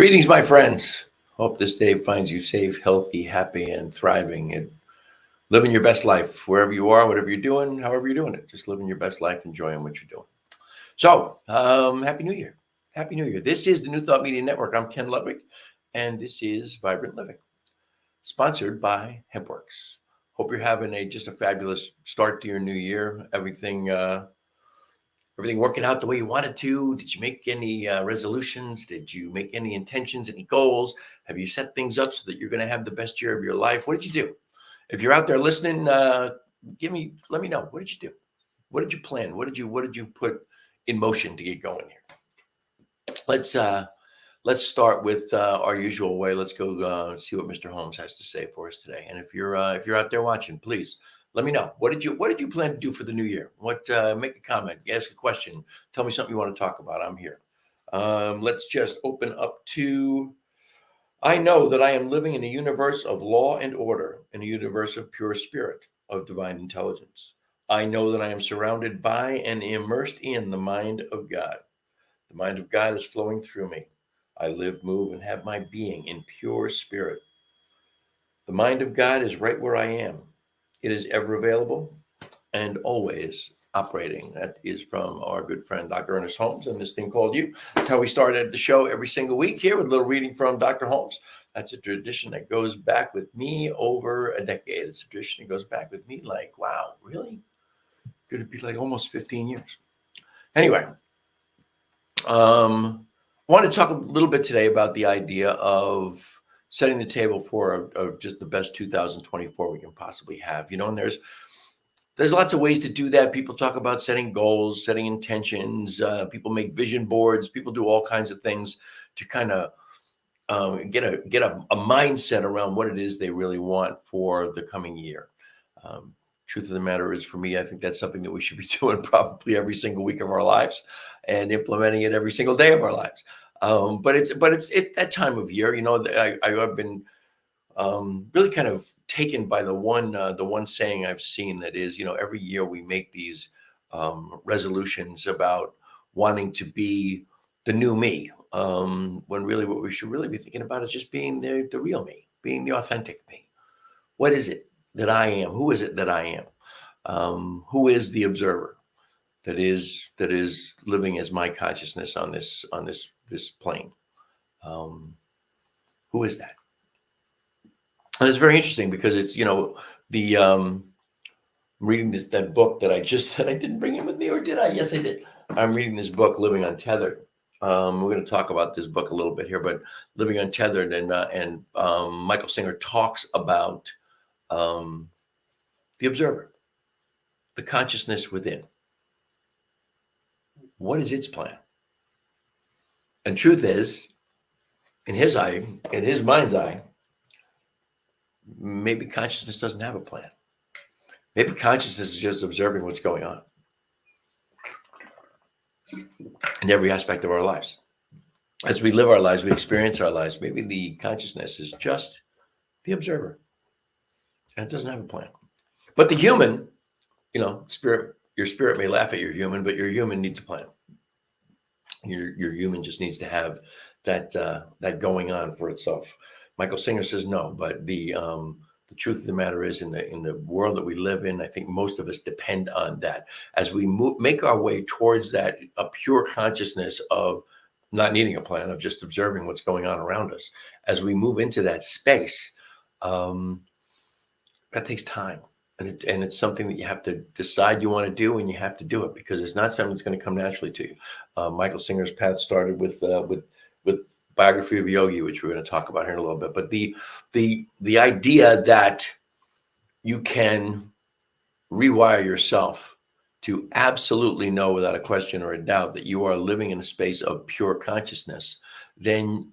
Greetings, my friends. Hope this day finds you safe, healthy, happy, and thriving and living your best life wherever you are, whatever you're doing, however you're doing it. Just living your best life, enjoying what you're doing. So, Happy New Year. Happy New Year. This is the New Thought Media Network. I'm Ken Ludwig, and this is Vibrant Living, sponsored by HempWorks. Hope you're having just a fabulous start to your new year. Everything working out the way you wanted to? Did you make any resolutions? Did you make any intentions, any goals? Have you set things up so that you're going to have the best year of your life? What did you do? If you're out there listening, let me know. What did you do? What did you plan? What did you put in motion to get going here? Let's start with our usual way. Let's go see what Mr. Holmes has to say for us today. And if you're out there watching, please let me know. What did you plan to do for the new year? Make a comment, ask a question, tell me something you want to talk about. I'm here. Let's just open up to. I know that I am living in a universe of law and order, in a universe of pure spirit, of divine intelligence. I know that I am surrounded by and immersed in the mind of God. The mind of God is flowing through me. I live, move, and have my being in pure spirit. The mind of God is right where I am. It is ever available and always operating. That is from our good friend, Dr. Ernest Holmes, and this thing called You. That's how we started the show every single week here with a little reading from Dr. Holmes. That's a tradition that goes back with me over a decade. It's a tradition that goes back with me like, wow, really? Could it be like almost 15 years? Anyway, I want to talk a little bit today about the idea of setting the table for just the best 2024 we can possibly have. And there's lots of ways to do that. People talk about setting goals, setting intentions. People make vision boards. People do all kinds of things to kind of get a mindset around what it is they really want for the coming year. Truth of the matter is, for me, I think that's something that we should be doing probably every single week of our lives and implementing it every single day of our lives. But it's that time of year. I've been really kind of taken by the one saying I've seen that is, every year we make these resolutions about wanting to be the new me, when really what we should really be thinking about is just being the real me, being the authentic me. What is it that I am? Who is it that I am? Who is the observer that is living as my consciousness on this plane? Who is that? And it's very interesting because it's reading that book that I didn't bring it with me, or did I? Yes, I did. I'm reading this book, Living Untethered. We're going to talk about this book a little bit here, but Living Untethered, and Michael Singer talks about the observer, the consciousness within. What is its plan? And truth is, in his mind's eye, maybe consciousness doesn't have a plan. Maybe consciousness is just observing what's going on in every aspect of our lives. As we live our lives, we experience our lives. Maybe the consciousness is just the observer, and it doesn't have a plan. But the human, spirit, your spirit may laugh at your human, but your human needs a plan. Your human just needs to have that going on for itself. Michael Singer says no, but the truth of the matter is, in the world that we live in, I think most of us depend on that. As we make our way towards that, a pure consciousness of not needing a plan, of just observing what's going on around us. As we move into that space, that takes time. And it's something that you have to decide you want to do, and you have to do it, because it's not something that's going to come naturally to you. Michael Singer's path started with Biography of a Yogi, which we're going to talk about here in a little bit. But the idea that you can rewire yourself to absolutely know without a question or a doubt that you are living in a space of pure consciousness, then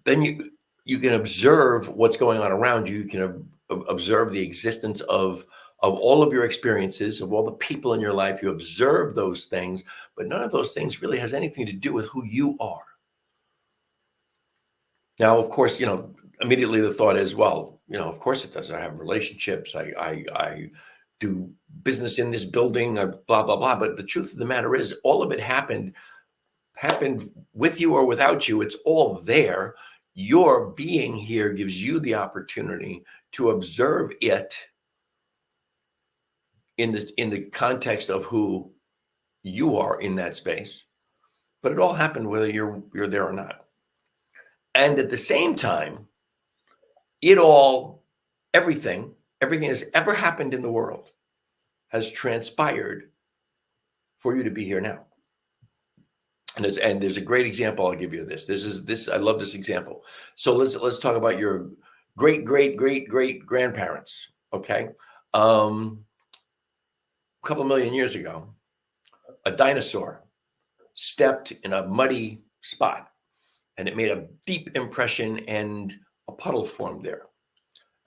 you can observe what's going on around you. You can observe the existence of all of your experiences, of all the people in your life. You observe those things, but none of those things really has anything to do with who you are. Now, of course, immediately the thought is, well, of course it does. I have relationships. I do business in this building, blah, blah, blah. But the truth of the matter is, all of it happened happened with you or without you. It's all there. Your being here gives you the opportunity to observe it in the context of who you are in that space. But it all happened whether you're there or not. And at the same time, everything that's ever happened in the world has transpired for you to be here now. And there's a great example I'll give you of this. I love this example. So let's talk about your great grandparents. Okay, a couple million years ago, a dinosaur stepped in a muddy spot, and it made a deep impression, and a puddle formed there.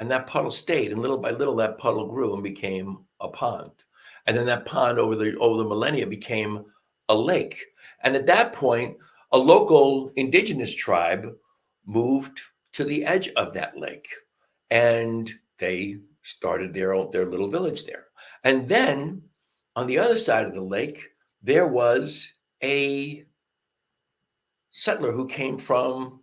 And that puddle stayed, and little by little, that puddle grew and became a pond. And then that pond over the millennia became a lake. And at that point, a local indigenous tribe moved to the edge of that lake, and they started their little village there. And then on the other side of the lake, there was a settler who came from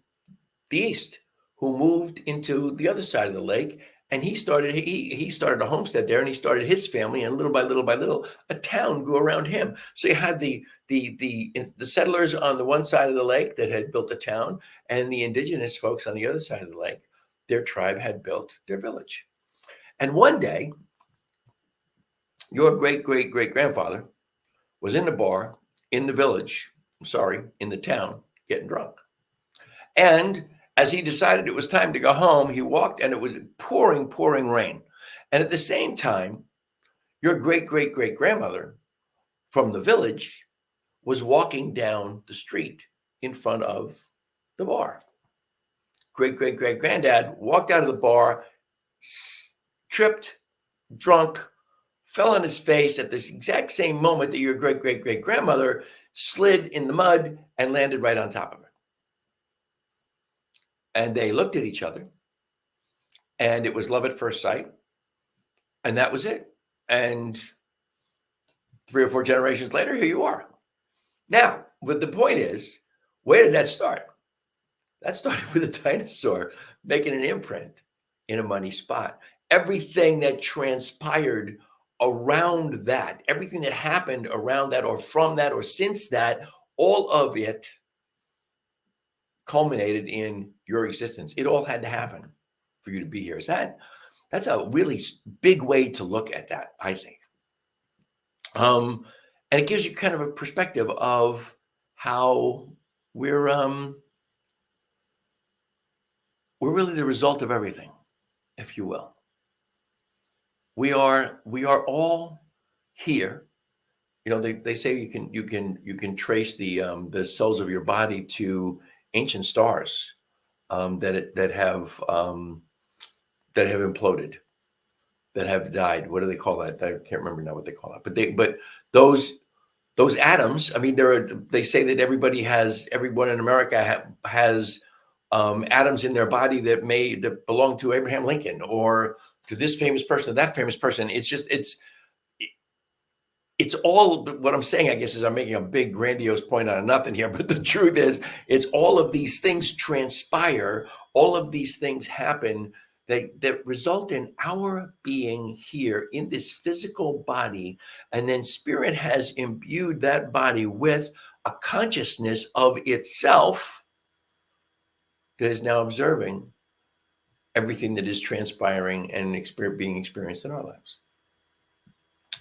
the east, who moved into the other side of the lake, and he started a homestead there, and he started his family, and little by little, a town grew around him. So you had the settlers on the one side of the lake that had built a town, and the indigenous folks on the other side of the lake, their tribe had built their village. And one day, your great grandfather was in the bar in the village, in the town, getting drunk. And as he decided it was time to go home, he walked, and it was pouring rain. And at the same time, your great grandmother from the village was walking down the street in front of the bar. Great granddad walked out of the bar, tripped, drunk, fell on his face at this exact same moment that your great grandmother slid in the mud and landed right on top of her. And they looked at each other, and it was love at first sight. And that was it. And 3 or 4 generations later, here you are. Now, but the point is, where did that start? That started with a dinosaur making an imprint in a muddy spot. Everything that transpired around that, everything that happened around that or from that or since that, all of it culminated in your existence. It all had to happen for you to be here. That's a really big way to look at that, I think. And it gives you kind of a perspective of how we're really the result of everything, if you will. We are all here. You know, they say you can trace the cells of your body to ancient stars that have imploded, that have died. What do they call that? I can't remember now what they call that. But those atoms. I mean, they say that everyone in America has atoms in their body that belong to Abraham Lincoln or to this famous person, or that famous person. It's all what I'm saying, I guess, is I'm making a big grandiose point out of nothing here. But the truth is, it's all of these things transpire, all of these things happen that result in our being here in this physical body. And then spirit has imbued that body with a consciousness of itself that is now observing everything that is transpiring and being experienced in our lives.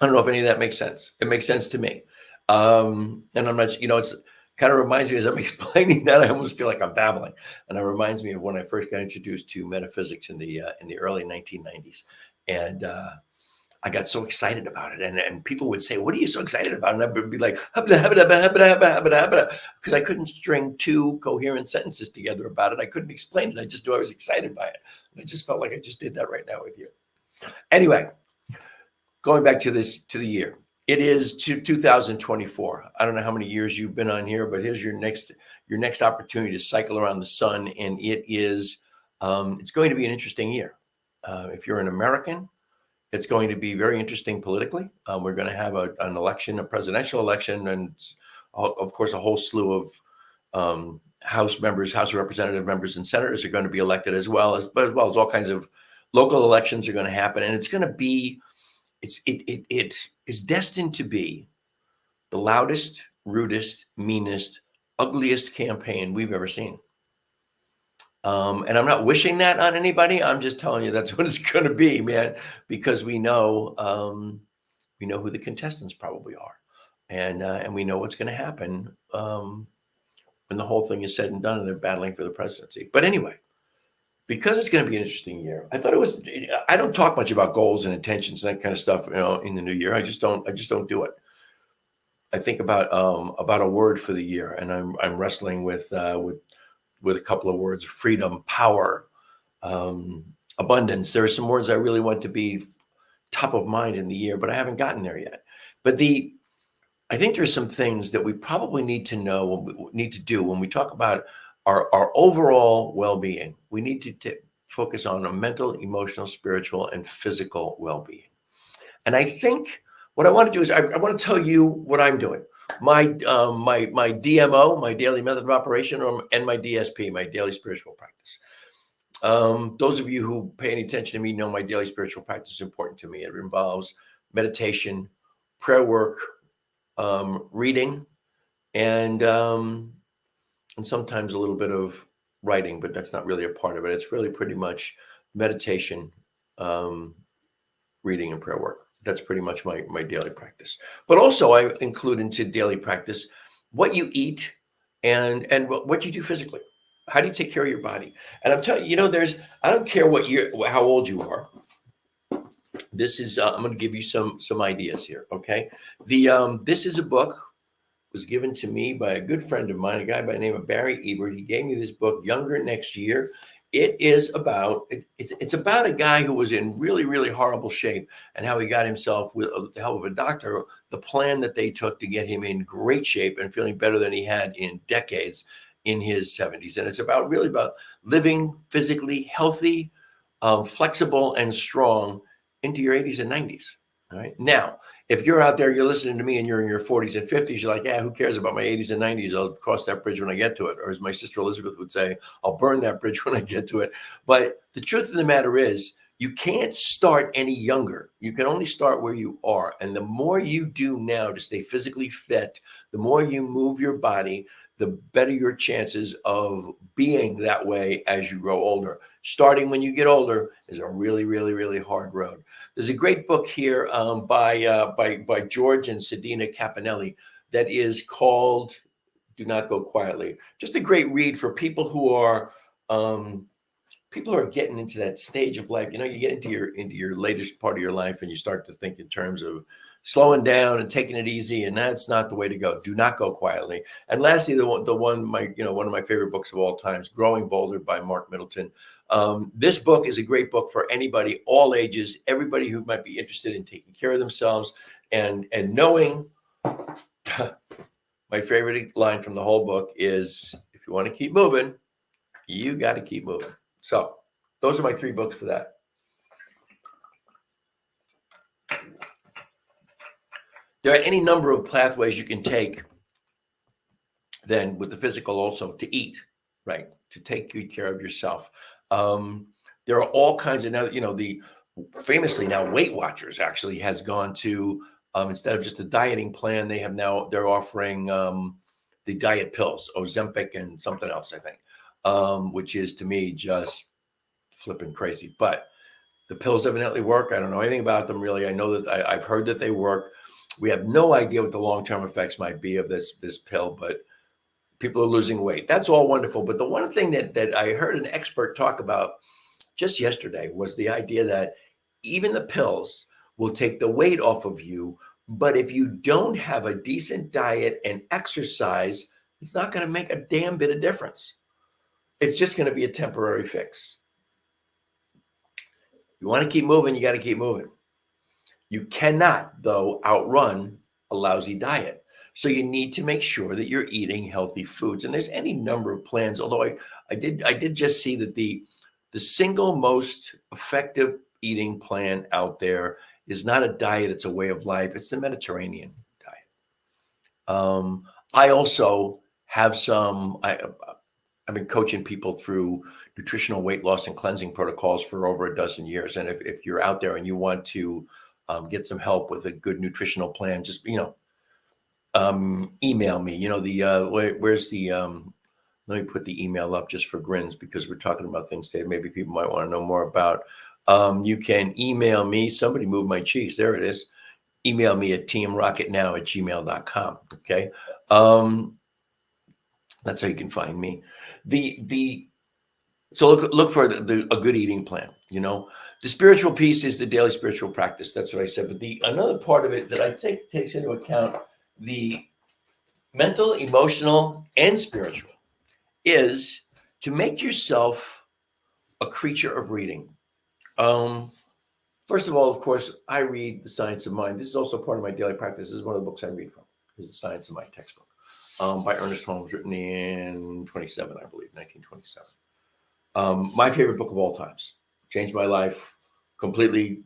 I don't know if any of that makes sense. It makes sense to me. And I'm not, it's kind of reminds me as I'm explaining that, I almost feel like I'm babbling. And it reminds me of when I first got introduced to metaphysics in the early 1990s. And I got so excited about it. And people would say, "What are you so excited about?" And I would be like, because I couldn't string 2 coherent sentences together about it. I couldn't explain it. I just knew I was excited by it. And I just felt like I just did that right now with you. Anyway, going back to the year, it is 2024. I don't know how many years you've been on here, but here's your next opportunity to cycle around the sun, and it's going to be an interesting year. If you're an American, it's going to be very interesting politically. We're going to have an election, a presidential election, and of course, a whole slew of House members, House of Representative members, and senators are going to be elected, as well as all kinds of local elections are going to happen, and it's going to be it is destined to be the loudest, rudest, meanest, ugliest campaign we've ever seen. And I'm not wishing that on anybody. I'm just telling you that's what it's going to be, man, because we know who the contestants probably are, and we know what's going to happen when the whole thing is said and done and they're battling for the presidency. But anyway, because it's going to be an interesting year, I thought it was. I don't talk much about goals and intentions and that kind of stuff, in the new year. I just don't do it. I think about a word for the year, and I'm wrestling with a couple of words: freedom, power, abundance. There are some words I really want to be top of mind in the year, but I haven't gotten there yet. But I think there's some things that we probably need to know, need to do when we talk about our overall well-being. We need to focus on a mental, emotional, spiritual, and physical well-being. And I think what I want to do is I want to tell you what I'm doing. My DMO, my daily method of operation, and my DSP, my daily spiritual practice. Those of you who pay any attention to me know my daily spiritual practice is important to me. It involves meditation, prayer work, reading, and sometimes a little bit of writing, but that's not really a part of it. It's really pretty much meditation, reading, and prayer work. That's pretty much my daily practice. But also I include into daily practice what you eat and what you do physically. How do you take care of your body? And I'm telling you, I don't care how old you are. This is, I'm going to give you some ideas here. Okay. This is a book, was given to me by a good friend of mine, a guy by the name of Barry Ebert. He gave me this book, Younger Next Year. It is about, it's about a guy who was in really, really horrible shape and how he got himself, with the help of a doctor, the plan that they took to get him in great shape and feeling better than he had in decades in his 70s. And it's really about living physically healthy, flexible, and strong into your 80s and 90s. All right. Now, if you're out there, you're listening to me and you're in your 40s and 50s, you're like, yeah, who cares about my 80s and 90s? I'll cross that bridge when I get to it. Or as my sister Elizabeth would say, I'll burn that bridge when I get to it. But the truth of the matter is, you can't start any younger. You can only start where you are. And the more you do now to stay physically fit, the more you move your body, the better your chances of being that way as you grow older. Starting when you get older is a really, really, really hard road. There's a great book here by George and Sedina Caponelli that is called "Do Not Go Quietly." Just a great read for people who are getting into that stage of life. You get into your latest part of your life and you start to think in terms of slowing down and taking it easy, and that's not the way to go. Do not go quietly. And lastly, one of my favorite books of all times, Growing Bolder by Mark Middleton. This book is a great book for anybody, all ages, everybody who might be interested in taking care of themselves and knowing. My favorite line from the whole book is, if you want to keep moving, you got to keep moving. So those are my 3 books for that. There are any number of pathways you can take then with the physical also to eat, right? To take good care of yourself. There are all kinds of, now, famously now Weight Watchers actually has gone to, instead of just a dieting plan, they're offering the diet pills, Ozempic and something else, I think, which is to me just flipping crazy. But the pills evidently work. I don't know anything about them really. I know that I've heard that they work. We have no idea what the long-term effects might be of this pill, but people are losing weight. That's all wonderful. But the one thing that I heard an expert talk about just yesterday was the idea that even the pills will take the weight off of you, but if you don't have a decent diet and exercise, it's not going to make a damn bit of difference. It's just going to be a temporary fix. You want to keep moving, you got to keep moving. You cannot, though, outrun a lousy diet. So you need to make sure that you're eating healthy foods. And there's any number of plans, although I did just see that the single most effective eating plan out there is not a diet, it's a way of life. It's the Mediterranean diet. I also have I've been coaching people through nutritional weight loss and cleansing protocols for over a dozen years. And if you're out there and you want to get some help with a good nutritional plan, just, email me. Where's the, let me put the email up just for grins, because we're talking about things that maybe people might want to know more about. You can email me. Somebody moved my cheese. There it is. Email me at teamrocketnow@gmail.com. Okay. That's how you can find me. So look for a good eating plan. The spiritual piece is the daily spiritual practice. That's what I said. But another part of it that I think takes into account the mental, emotional, and spiritual is to make yourself a creature of reading. First of all, of course, I read The Science of Mind. This is also part of my daily practice. This is one of the books I read from. This is The Science of Mind textbook by Ernest Holmes, written in 1927. My favorite book of all times. Changed my life completely,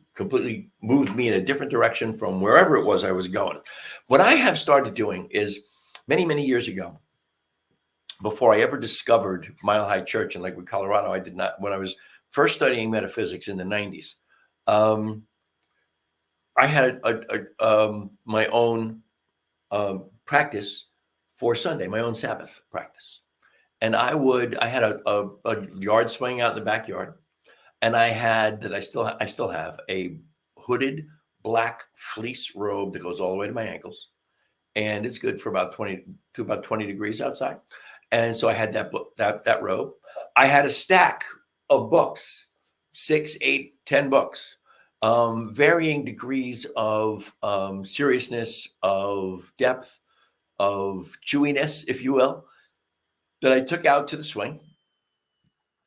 moved me in a different direction from wherever it was I was going. What I have started doing is many, many years ago, before I ever discovered Mile High Church in Lakewood, Colorado, I did not, when I was first studying metaphysics in the 90s, I had my own practice for Sunday, my own Sabbath practice. And I had a yard swing out in the backyard. And I still have a hooded black fleece robe that goes all the way to my ankles. And it's good for about 20 degrees outside. And so I had that robe. I had a stack of books, 6, 8, 10 books, varying degrees of seriousness, of depth, of chewiness, if you will, that I took out to the swing.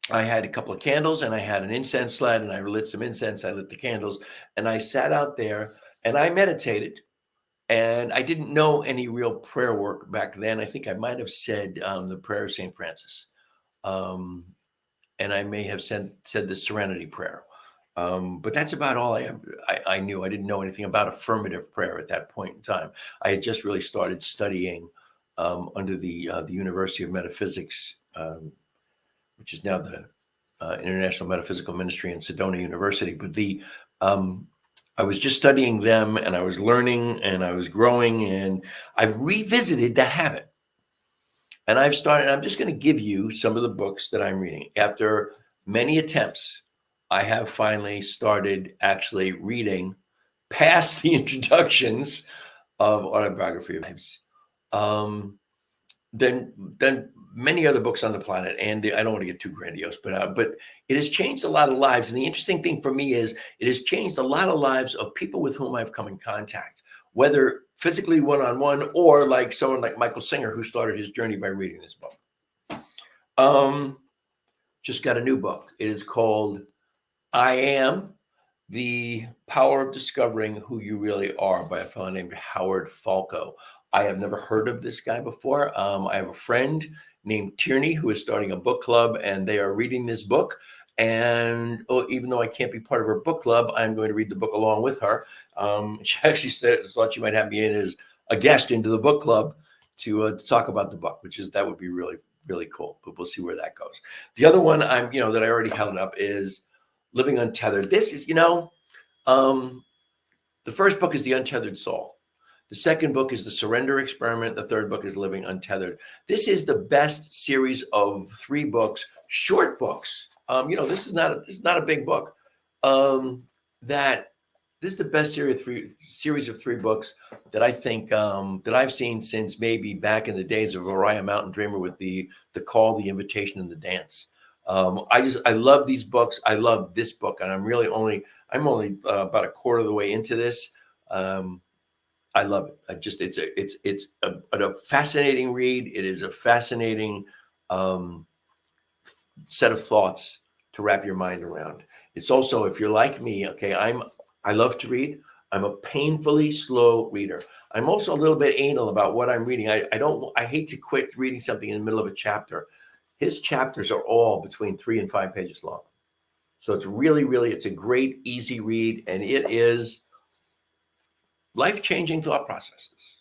I had a couple of candles and I had an incense sled, and I lit some incense. I lit the candles and I sat out there and I meditated. And I didn't know any real prayer work back then. I think I might have said the prayer of St. Francis. And I may have said the Serenity Prayer. But that's about all I knew. I didn't know anything about affirmative prayer at that point in time. I had just really started studying under the University of Metaphysics, which is now the International Metaphysical Ministry in Sedona University. But I was just studying them, and I was learning, and I was growing, and I've revisited that habit. And I'm just going to give you some of the books that I'm reading. After many attempts, I have finally started actually reading past the introductions of autobiography of lives. Then many other books on the planet, and I don't want to get too grandiose, but it has changed a lot of lives. And the interesting thing for me is it has changed a lot of lives of people with whom I've come in contact, whether physically one-on-one or like someone like Michael Singer, who started his journey by reading this book. Just got a new book. It is called I Am: The Power of Discovering Who You Really Are, by a fellow named Howard Falco. I have never heard of this guy before. I have a friend named Tierney who is starting a book club, and they are reading this book. And even though I can't be part of her book club, I'm going to read the book along with her. She actually thought she might have me in as a guest into the book club to talk about the book, that would be really, really cool. But we'll see where that goes. The other one that I already held up is Living Untethered. This is, the first book is The Untethered Soul. The second book is The Surrender Experiment. The third book is Living Untethered. This is the best series of 3 books, short books. This is not a big book. This is the best series of 3 books that I think that I've seen since maybe back in the days of Orion Mountain Dreamer with the Call, the Invitation, and the Dance. I love these books. I love this book, and I'm only about a quarter of the way into this. I love it. It's a fascinating read. It is a fascinating set of thoughts to wrap your mind around. It's also, if you're like me, okay, I love to read. I'm a painfully slow reader. I'm also a little bit anal about what I'm reading. I hate to quit reading something in the middle of a chapter. His chapters are all between 3 and 5 pages long. So it's really, really, it's a great, easy read, and it is life-changing thought processes.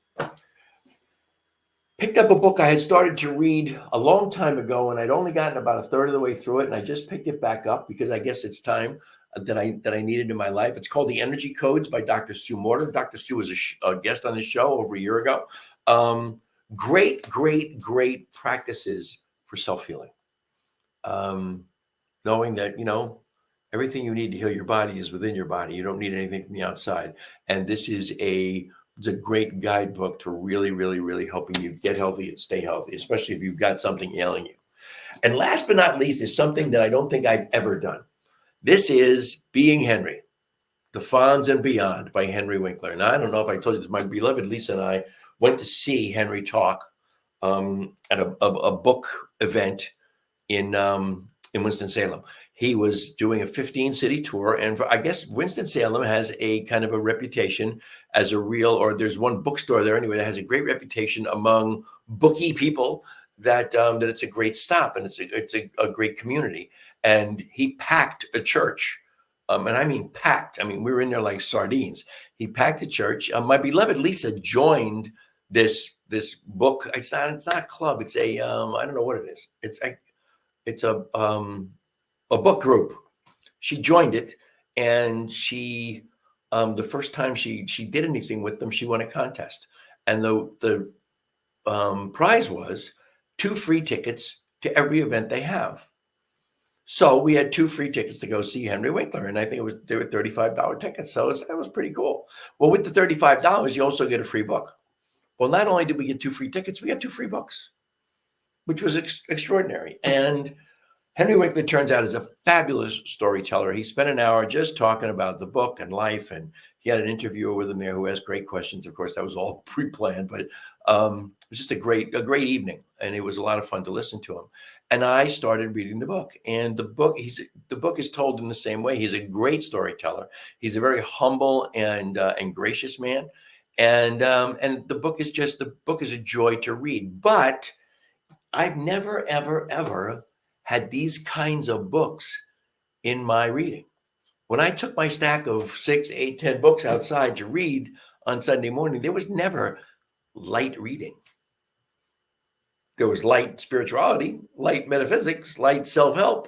picked up a book I had started to read a long time ago, and I'd only gotten about a third of the way through it, and I just picked it back up because I guess it's time that I needed in my life. It's called The Energy Codes by Dr. Sue Morter. Dr. Sue was a guest on this show over a year ago. Great practices for self-healing. Knowing that, everything you need to heal your body is within your body. You don't need anything from the outside. And this is it's a great guidebook to really helping you get healthy and stay healthy, especially if you've got something ailing you. And last but not least is something that I don't think I've ever done. This is Being Henry, The Fonz and Beyond by Henry Winkler. Now, I don't know if I told you this, my beloved Lisa and I went to see Henry talk at a book event in Winston-Salem. He was doing a 15-city tour, and I guess Winston-Salem has a kind of a reputation as there's one bookstore there anyway that has a great reputation among bookie people that it's a great stop, and it's a great community. And he packed a church, and I mean packed. I mean, we were in there like sardines. He packed a church. My beloved Lisa joined this book. It's not a club. It's a I don't know what it is. It's a book group. She joined it, and she the first time she did anything with them, she won a contest, and the prize was 2 free tickets to every event they have. So we had 2 free tickets to go see Henry Winkler, and I think they were $35 tickets, so that was pretty cool. Well, with the $35, you also get a free book. Well, not only did we get 2 free tickets, we got 2 free books, which was extraordinary. And Henry Winkler turns out is a fabulous storyteller. He spent an hour just talking about the book and life, and he had an interviewer with him there who asked great questions. Of course, that was all pre-planned, but it was just a great evening, and it was a lot of fun to listen to him. And I started reading the book, and the book is told in the same way. He's a great storyteller. He's a very humble and gracious man, and the book is a joy to read. But I've never ever had these kinds of books in my reading. When I took my stack of 6, 8, 10 books outside to read on Sunday morning, there was never light reading. There was light spirituality, light metaphysics, light self-help,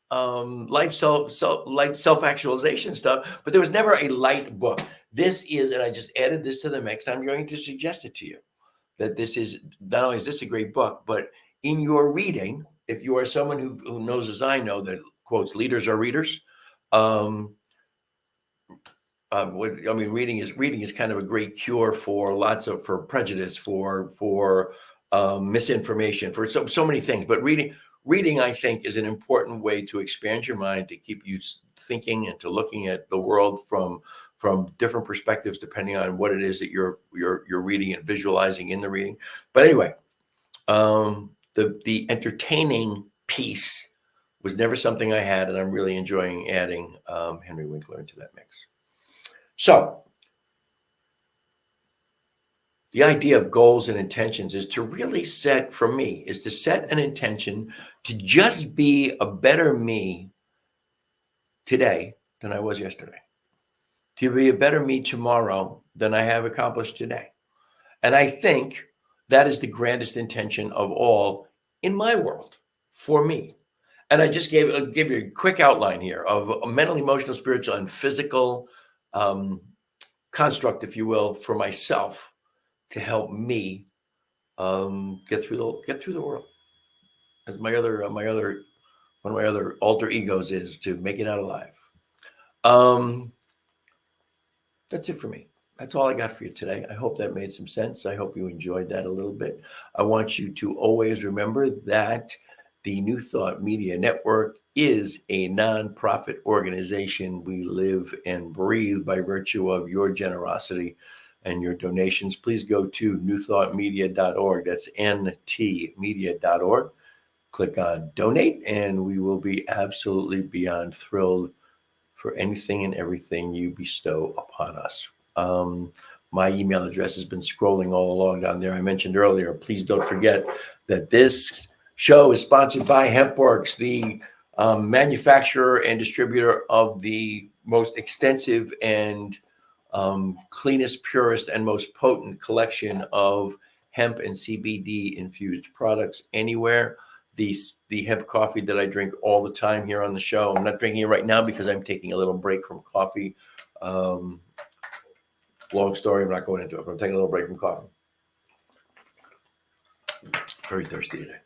light self-actualization stuff, but there was never a light book. This is, and I just added this to the mix, I'm going to suggest it to you, that this is, not only is this a great book, but in your reading, if you are someone who knows, as I know, that quotes leaders are readers, reading is kind of a great cure for for prejudice, for misinformation, for so many things. But reading, I think, is an important way to expand your mind, to keep you thinking and to looking at the world from different perspectives, depending on what it is that you're reading and visualizing in the reading. But anyway, the entertaining piece was never something I had, and I'm really enjoying adding Henry Winkler into that mix. So the idea of goals and intentions is to really set an intention to just be a better me today than I was yesterday, to be a better me tomorrow than I have accomplished today. And I think that is the grandest intention of all in my world for me. And I just give you a quick outline here of a mental, emotional, spiritual, and physical construct, if you will, for myself to help me get through the world. As one of my other alter egos is to make it out alive. That's it for me. That's all I got for you today. I hope that made some sense. I hope you enjoyed that a little bit. I want you to always remember that the New Thought Media Network is a nonprofit organization. We live and breathe by virtue of your generosity and your donations. Please go to newthoughtmedia.org. That's ntmedia.org. Click on donate, and we will be absolutely beyond thrilled for anything and everything you bestow upon us. My email address has been scrolling all along down there. I mentioned earlier, please don't forget that this show is sponsored by HempWorks, the manufacturer and distributor of the most extensive and cleanest, purest, and most potent collection of hemp and CBD infused products anywhere. The hemp coffee that I drink all the time here on the show. I'm not drinking it right now because I'm taking a little break from coffee. Long story, I'm not going into it, but I'm taking a little break from coffee. Very thirsty today.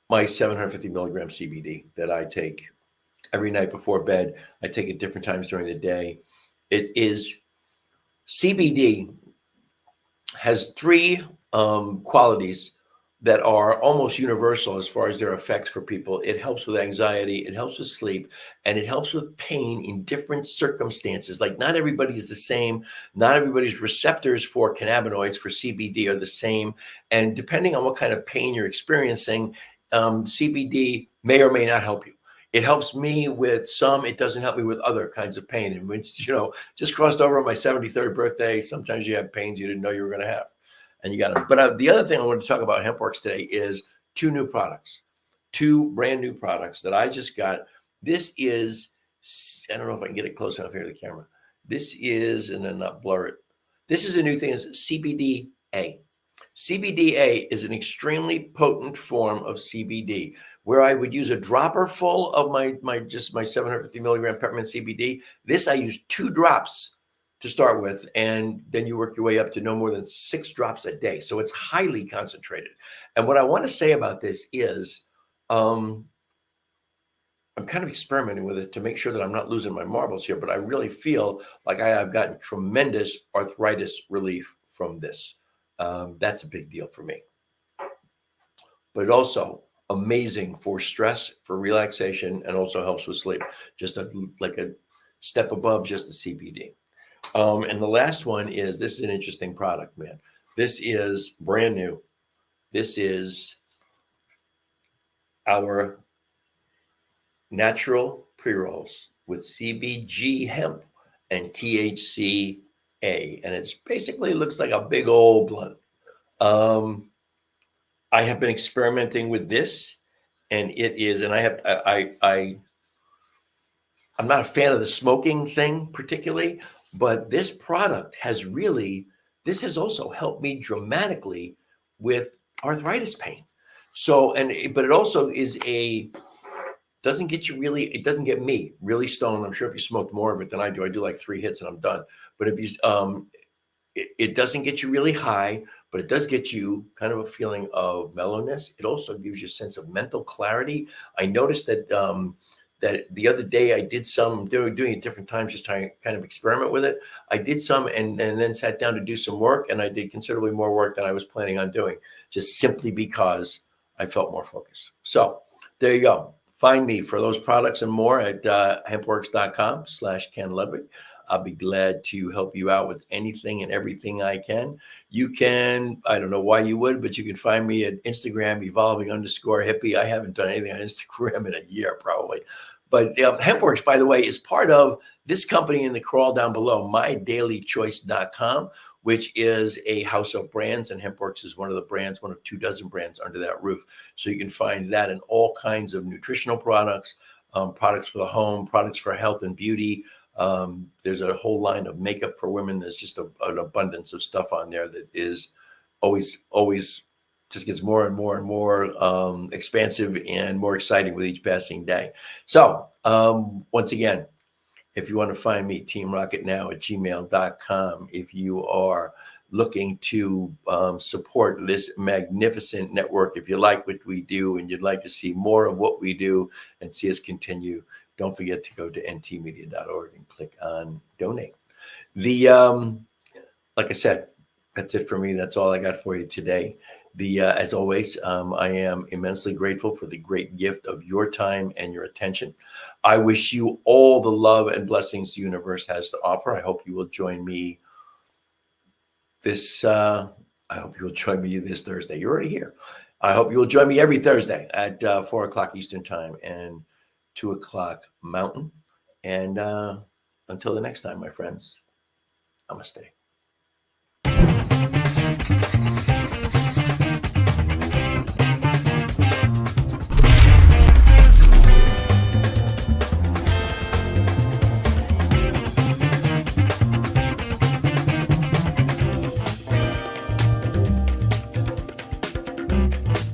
My 750 milligram CBD that I take every night before bed. I take it different times during the day. It is CBD has three qualities that are almost universal as far as their effects for people. It helps with anxiety, it helps with sleep, and it helps with pain in different circumstances. Like not everybody is the same. Not everybody's receptors for cannabinoids, for CBD, are the same. And depending on what kind of pain you're experiencing, CBD may or may not help you. It helps me with some, it doesn't help me with other kinds of pain. And which, just crossed over on my 73rd birthday. Sometimes you have pains you didn't know you were going to have. And you got them. But the other thing I want to talk about HempWorks today is two brand new products that I just got. This is, I don't know if I can get it close enough here to the camera. This is, and then not blur it. This is a new thing, is CBDA. CBDA is an extremely potent form of CBD, where I would use a dropper full of my 750 milligram peppermint CBD. This I use 2 drops to start with, and then you work your way up to no more than 6 drops a day. So it's highly concentrated. And what I want to say about this is I'm kind of experimenting with it to make sure that I'm not losing my marbles here, but I really feel like I have gotten tremendous arthritis relief from this. That's a big deal for me. But it also amazing for stress, for relaxation, and also helps with sleep. Just like a step above just the CBD. And the last one is, this is an interesting product, man. This is brand new. This is our natural pre-rolls with CBG hemp and THCA. And it's basically looks like a big old blunt. I have been experimenting with this, and it is, and I'm not a fan of the smoking thing particularly, but this product has also helped me dramatically with arthritis pain. So, but it also doesn't get me really stoned. I'm sure if you smoked more of it than I do like 3 hits and I'm done. But if you, it doesn't get you really high, but it does get you kind of a feeling of mellowness. It also gives you a sense of mental clarity. I noticed that that the other day I did some, doing it different times, just trying to kind of experiment with it. I did some and then sat down to do some work, and I did considerably more work than I was planning on doing, just simply because I felt more focused. So there you go. Find me for those products and more at hempworks.com/Ken Ludwig. I'll be glad to help you out with anything and everything I can. You can, I don't know why you would, but you can find me at Instagram, evolving_hippie. I haven't done anything on Instagram in a year, probably. But HempWorks, by the way, is part of this company in the crawl down below, mydailychoice.com, which is a house of brands. And HempWorks is one of the brands, one of 24 brands under that roof. So you can find that in all kinds of nutritional products, products for the home, products for health and beauty. There's a whole line of makeup for women. There's just an abundance of stuff on there that is always just gets more and more and more expansive and more exciting with each passing day. So once again, if you want to find me, teamrocketnow@gmail.com. If you are looking to support this magnificent network, if you like what we do and you'd like to see more of what we do and see us continue, don't forget to go to ntmedia.org and click on donate. Like I said, that's it for me. That's all I got for you today. As always, I am immensely grateful for the great gift of your time and your attention. I wish you all the love and blessings the universe has to offer. I hope you will join me this Thursday. You're already here. I hope you will join me every Thursday at 4 o'clock Eastern time and 2 o'clock Mountain. And until the next time, my friends, namaste.